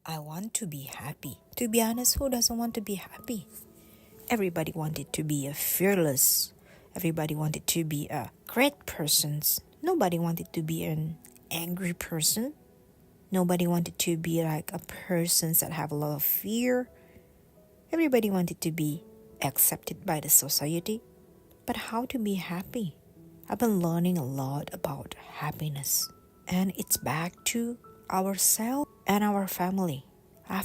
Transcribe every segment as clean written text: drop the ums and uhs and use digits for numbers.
I want to be happy. To be honest, who doesn't want to be happy? Everybody wanted to be a fearless. Everybody wanted to be a great person. Nobody wanted to be an angry person. Nobody wanted to be like a person that have a lot of fear. Everybody wanted to be accepted by the society. But how to be happy? I've been learning a lot about happiness. And it's back to ourselves and our family.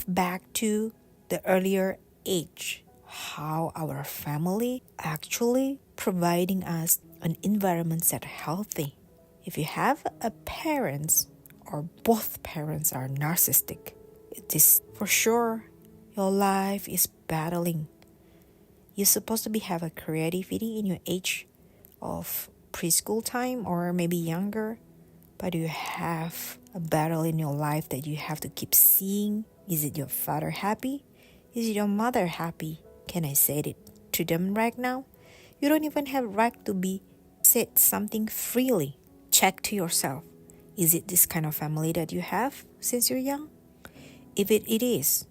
Back to the earlier age. How our family actually providing us an environment that's healthy. If you have a parents or both parents are narcissistic, it is for sure your life is battling. You're supposed to have a creativity in your age of preschool time or maybe younger, but you have a battle in your life that you have to keep seeing. Is it your father happy? Is it your mother happy? Can I say it to them right now? You don't even have right to be said something freely. Check to yourself. Is it this kind of family that you have since you're young? If it is,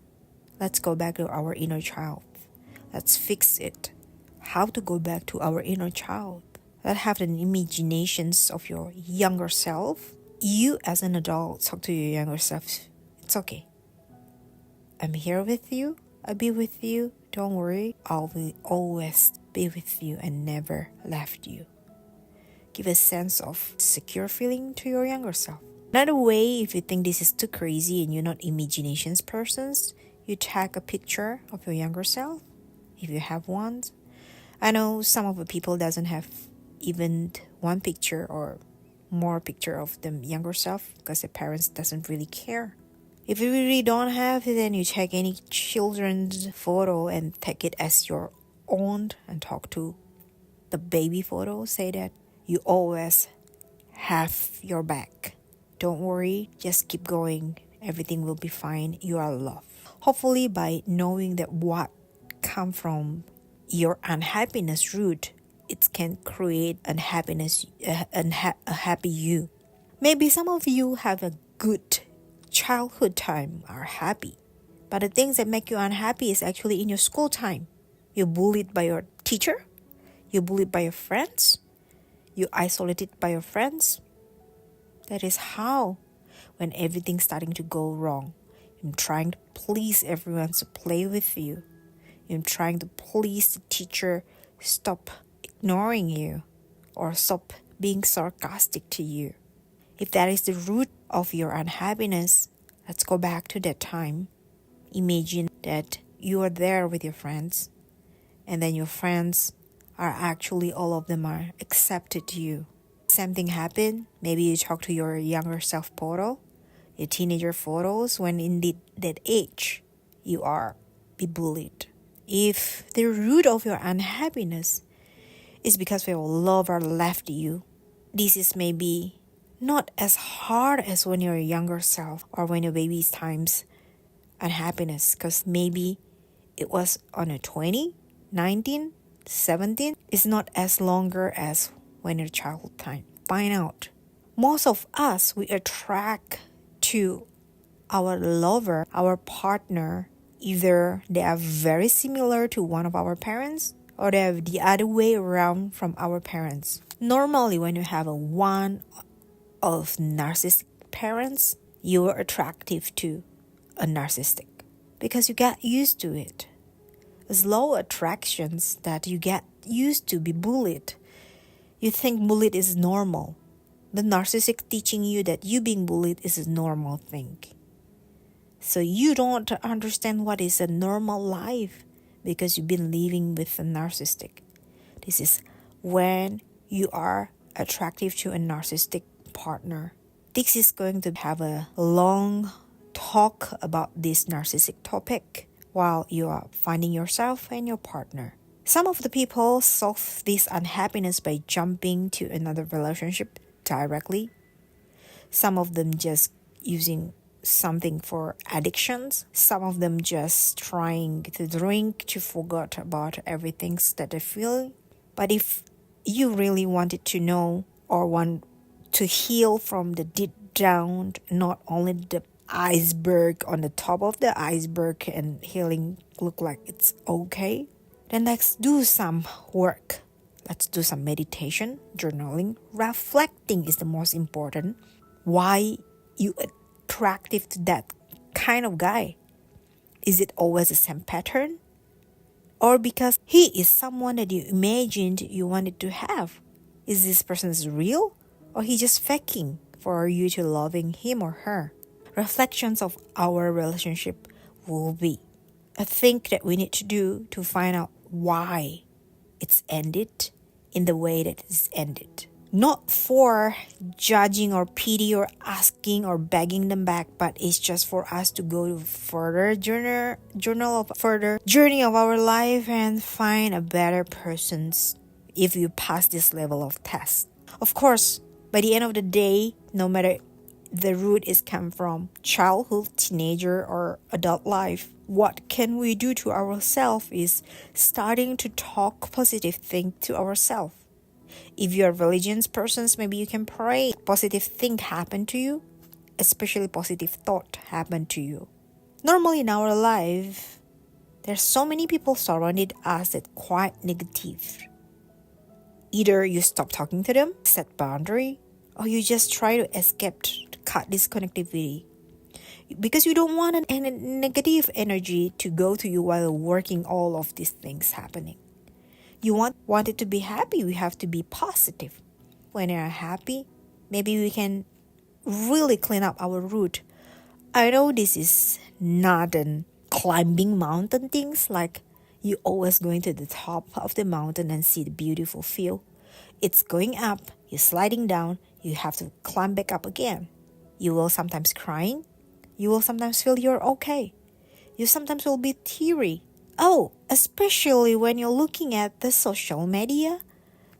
let's go back to our inner child. Let's fix it. How to go back to our inner child? Let's have an imaginations of your younger self. You as an adult talk to your younger self. It's okay. I'm here with you. I'll be with you. Don't worry. I will always be with you and never left you. Give a sense of secure feeling to your younger self. Another way, if you think this is too crazy and you're not imaginations persons, you tag a picture of your younger self, if you have one. I know some of the people doesn't have even one picture or more picture of the younger self because the parents doesn't really care. If you really don't have it, then you check any children's photo and take it as your own and talk to the baby photo. Say that you always have your back. Don't worry, just keep going. Everything will be fine. You are loved. Hopefully by knowing that what come from your unhappiness root, it can create unhappiness, a happy you. Maybe some of you have a good childhood time, are happy. But the things that make you unhappy is actually in your school time. You're bullied by your teacher. You're bullied by your friends. You're isolated by your friends. That is how, when everything's starting to go wrong, you're trying to please everyone to play with you. You're trying to please the teacher, stop ignoring you, or stop being sarcastic to you. If that is the root of your unhappiness, let's go back to that time. Imagine that you are there with your friends, and then your friends are actually, all of them are accepted you. Same thing happened. Maybe you talk to your younger self photo, your teenager photos, when in that age, you are be bullied. If the root of your unhappiness is because your lover left you, this is maybe not as hard as when you're a younger self or when your baby's times unhappiness, because maybe it was on a 20, 19, 17. It's not as longer as when your childhood time. Find out. Most of us, we attract to our lover, our partner, either they are very similar to one of our parents or they are the other way around from our parents. Normally, when you have a one of narcissistic parents, you are attractive to a narcissistic because you get used to it. Slow attractions that you get used to be bullied. You think bullied is normal. The narcissistic teaching you that you being bullied is a normal thing. So you don't understand what is a normal life because you've been living with a narcissistic. This is when you are attractive to a narcissistic partner. This is going to have a long talk about this narcissistic topic while you are finding yourself and your partner. Some of the people solve this unhappiness by jumping to another relationship directly. Some of them just using something for addictions. Some of them just trying to drink to forget about everything that they feel. But if you really wanted to know or want to heal from the deep down, not only the iceberg on the top of the iceberg and healing look like it's okay, then let's do some work. Let's do some meditation, journaling. Reflecting is the most important. Why you attractive to that kind of guy? Is it always the same pattern? Or because he is someone that you imagined you wanted to have? Is this person real? Or he just faking for you to loving him or her? Reflections of our relationship will be a thing that we need to do to find out why it's ended in the way that it's ended. Not for judging or pity or asking or begging them back, but it's just for us to go to further journey of our life and find a better persons if you pass this level of test. Of course, by the end of the day, no matter the root is come from childhood, teenager, or adult life, what can we do to ourselves is starting to talk positive thing to ourselves. If you're a religious person, maybe you can pray positive thing happen to you, especially positive thought happen to you. Normally in our life, there's so many people surrounded us that quite negative. Either you stop talking to them, set boundary, or you just try to escape to cut this connectivity. Because you don't want any negative energy to go to you while working all of these things happening. You want it to be happy, we have to be positive. When you're happy, maybe we can really clean up our root. I know this is not an climbing mountain things like you always going to the top of the mountain and see the beautiful view. It's going up, you're sliding down, you have to climb back up again. You will sometimes crying, you will sometimes feel you're okay. You sometimes will be teary. Oh, especially when you're looking at the social media,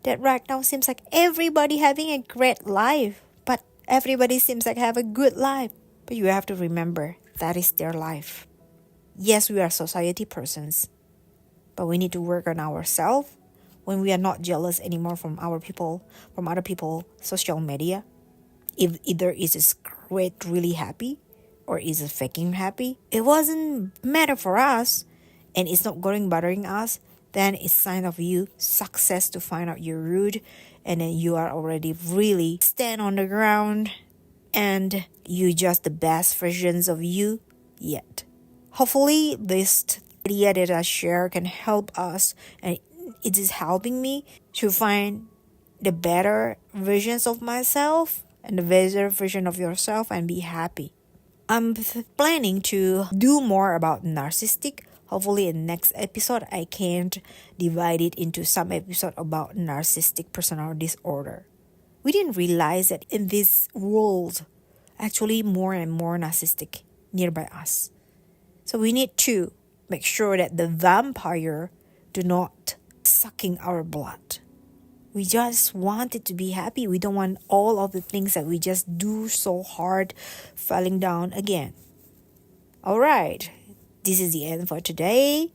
that right now seems like everybody having a great life, but everybody seems like have a good life. But you have to remember, that is their life. Yes, we are society persons, but we need to work on ourselves when we are not jealous anymore from other people, social media. If either is a great, really happy, or is it faking happy, it wasn't matter for us, and it's not going bothering us, then it's sign of you success to find out your root, and then you are already really stand on the ground, and you just the best versions of you yet. Hopefully this idea that I share can help us, and it is helping me to find the better versions of myself and the better version of yourself and be happy. I'm planning to do more about narcissistic. Hopefully in next episode I can divide it into some episode about narcissistic personality disorder. We didn't realize that in this world, actually more and more narcissistic nearby us. So we need to make sure that the vampire do not sucking our blood. We just want it to be happy. We don't want all of the things that we just do so hard falling down again. Alright, this is the end for today.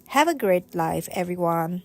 Have a great life, everyone.